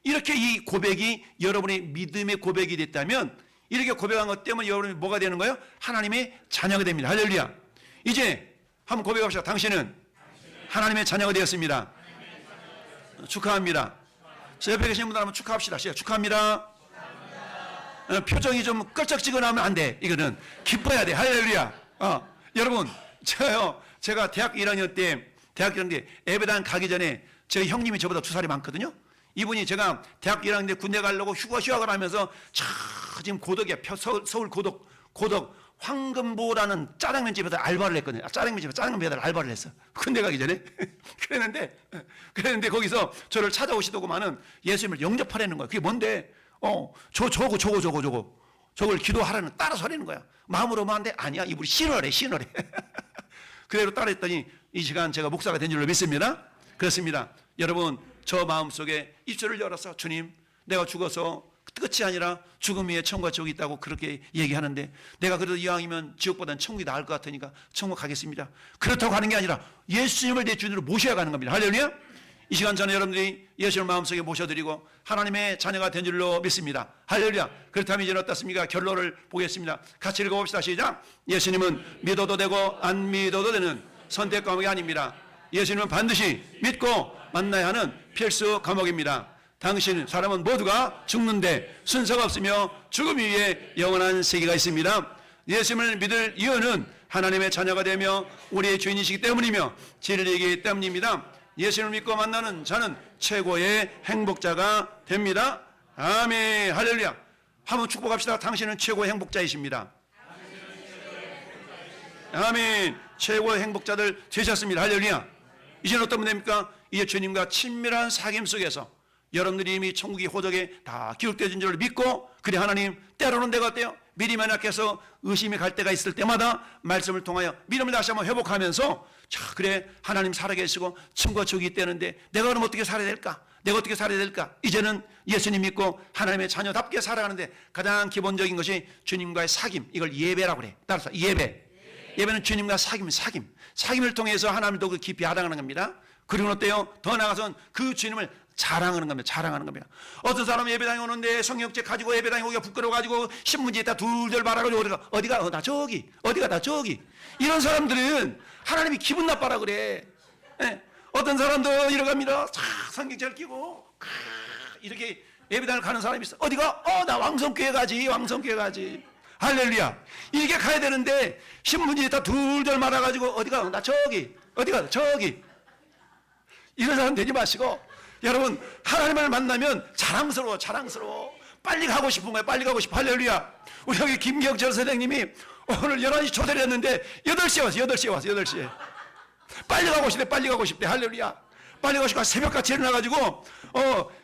이렇게 이 고백이 여러분의 믿음의 고백이 됐다면 이렇게 고백한 것 때문에 여러분이 뭐가 되는 거예요? 하나님의 자녀가 됩니다. 할렐루야. 이제 한번 고백합시다. 당신은 하나님의 자녀가 되었습니다. 축하합니다. 저 옆에 계신 분들 한번 축하합시다. 축하합니다. 표정이 좀 껄쩍지근하면 안 돼. 이거는 기뻐야 돼. 할렐루야. 여러분 제가 대학 1학년 때 예배당 가기 전에 제 형님이 저보다 2살이 많거든요. 이분이 제가 대학 1학년 때 군대 가려고 휴학을 하면서 지금 고덕이야. 서울 고덕 황금보라는 짜장면 집에서 알바를 했거든요. 짜장면 배달 알바를 했어. 군대 가기 전에. 그랬는데 거기서 저를 찾아오시더구만은 예수님을 영접하라는 거야. 그게 뭔데? 저걸 기도하라는 따라서 하라는 거야. 마음으로만 한데 아니야. 이분이 신어래. 그대로 따라했더니 이 시간 제가 목사가 된 줄로 믿습니다. 그렇습니다. 여러분 저 마음속에 입술을 열어서 주님 내가 죽어서 끝이 아니라 죽음 위에 천국과 지옥이 있다고 그렇게 얘기하는데 내가 그래도 이왕이면 지옥보다는 천국이 나을 것 같으니까 천국 가겠습니다. 그렇다고 하는 게 아니라 예수님을 내 주인으로 모셔야 가는 겁니다. 할렐루야. 이 시간 전에 여러분들이 예수님을 마음속에 모셔드리고 하나님의 자녀가 된 줄로 믿습니다. 할렐루야. 그렇다면 이제는 어떻습니까? 결론을 보겠습니다. 같이 읽어봅시다. 시작. 예수님은 믿어도 되고 안 믿어도 되는 선택 과목이 아닙니다. 예수님은 반드시 믿고 만나야 하는 필수 과목입니다. 당신 사람은 모두가 죽는데 순서가 없으며 죽음 위에 영원한 세계가 있습니다. 예수님을 믿을 이유는 하나님의 자녀가 되며 우리의 주인이시기 때문이며 진리이기 때문입니다. 예수님을 믿고 만나는 자는 최고의 행복자가 됩니다. 아멘. 할렐루야. 한번 축복합시다. 당신은 최고의 행복자이십니다. 아멘. 최고의 행복자들 되셨습니다. 할렐루야. 이제는 어떤 분 됩니까? 이제 주님과 친밀한 사귐 속에서 여러분들이 이미 천국이 호적에 다 기록되어진 줄 믿고 그래 하나님 때로는 내가 어때요? 미리 연약해서 의심이 갈 때가 있을 때마다 말씀을 통하여 믿음을 다시 한번 회복하면서 자 그래 하나님 살아계시고 천국과 지옥이 있다는데 내가 그럼 어떻게 살아야 될까? 내가 어떻게 살아야 될까? 이제는 예수님 믿고 하나님의 자녀답게 살아가는데 가장 기본적인 것이 주님과의 사귐. 이걸 예배라고 그래. 따라서 예배는 주님과 사귐을 통해서 하나님을 더 깊이 알아가는 겁니다. 그리고 어때요? 더 나아가서는 그 주님을 자랑하는 겁니다. 어떤 사람은 예배당에 오는데 성경책 가지고 예배당에 오기가 부끄러워가지고 신문지에다 둘둘 말하고 어디가 나 저기 이런 사람들은 하나님이 기분 나빠라 그래. 어떤 사람도 이러갑니다. 성경책을 끼고 이렇게 예배당을 가는 사람이 있어. 어디가? 나 왕성교회 가지. 왕성교회 가지. 할렐루야. 이렇게 가야 되는데 신문지 다 둘둘 말아가지고 어디가? 나 저기. 어디가? 저기. 이런 사람 되지 마시고 여러분 하나님을 만나면 자랑스러워. 빨리 가고 싶은 거예요. 빨리 가고 싶어. 할렐루야. 우리 여기 김경철 선생님이 오늘 11시 초대를 했는데 8시에 왔어. 8시에. 빨리 가고 싶대. 할렐루야. 빨리 가고 싶고 새벽같이 일어나가지고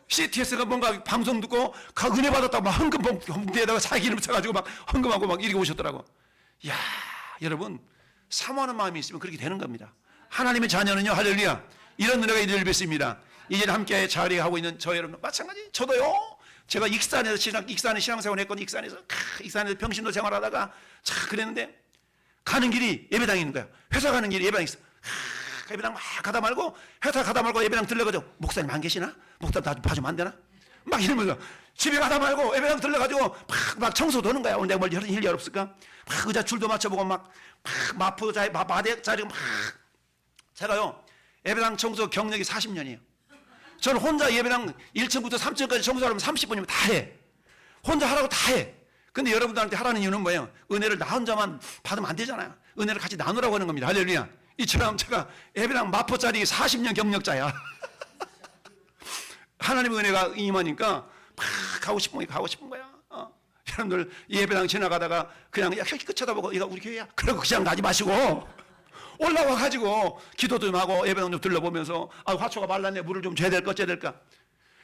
CTS가 뭔가 방송 듣고 은혜 받았다고 막 헌금봉투에다가 사기를 쳐가지고 막 헌금하고 막 이렇게 오셨더라고. 이야, 여러분 사모하는 마음이 있으면 그렇게 되는 겁니다. 하나님의 자녀는요, 할렐루야, 이런 은혜가 있기를 믿습니다. 이제 함께 자리하고 있는 저 여러분 마찬가지. 저도요, 제가 익산에 신앙생활 했거든요. 익산에서 평신도 생활하다가 그랬는데 가는 길이 예배당이 있는 거야. 회사 가는 길이 예배당이 있어. 예배당 막 가다 말고 회사 가다 말고 예배당 들러가지고 목사님 안 계시나? 목사님 나 좀 봐주면 안 되나? 막 이러면서 집에 가다 말고 예배당 들러가지고 막 청소 도는 거야. 오늘 내가 뭘 일 없을까? 막 의자 줄도 맞춰보고 막 마포 자리 마대 자리 막 제가요 예배당 청소 경력이 40년이에요. 저는 혼자 예배당 1층부터 3층까지 청소하려면 30분이면 다 해. 혼자 하라고 다 해. 근데 여러분들한테 하라는 이유는 뭐예요? 은혜를 나 혼자만 받으면 안 되잖아요. 은혜를 같이 나누라고 하는 겁니다. 할렐루야. 이처럼 제가 예배당 마포짜리 40년 경력자야. 하나님의 은혜가 임하니까 막 가고 싶은 거야. 여러분들 예배당 지나가다가 그냥 야 끝 쳐다보고 이거 우리 교회야. 그러고 그냥 가지 마시고 올라와 가지고 기도도 좀 하고 예배당 좀 둘러보면서 화초가 말랐네. 물을 좀 줘야 될까 어째야 될까.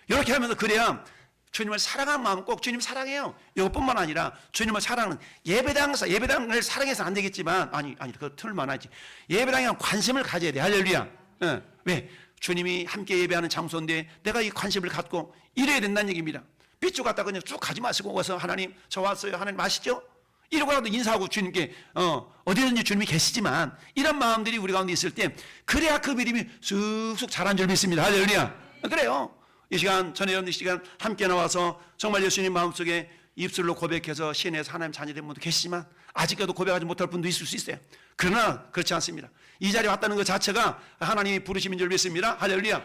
이렇게 하면서 그래야 주님을 사랑하는 마음, 꼭 주님 사랑해요. 이것뿐만 아니라 주님을 사랑하는 예배당을 사랑해서 안 되겠지만 아니 그 틀만 하지. 예배당에 관심을 가져야 돼. 할렐루야. 왜? 주님이 함께 예배하는 장소인데 내가 이 관심을 갖고 이래야 된다는 얘기입니다. 삐쭉 갔다 그냥 쭉 가지 마시고 와서 하나님 저 왔어요. 하나님 아시죠? 이러고라도 인사하고 주님께 어디든지 주님이 계시지만 이런 마음들이 우리 가운데 있을 때 그래야 그 믿음이 쑥쑥 자란 줄 믿습니다. 할렐루야. 그래요. 이 시간 전에 여러분들 시간 함께 나와서 정말 예수님 마음속에 입술로 고백해서 신에서 하나님 자녀된 분도 계시지만 아직까지도 고백하지 못할 분도 있을 수 있어요. 그러나 그렇지 않습니다. 이 자리에 왔다는 것 자체가 하나님이 부르심인 줄 믿습니다. 할렐루야.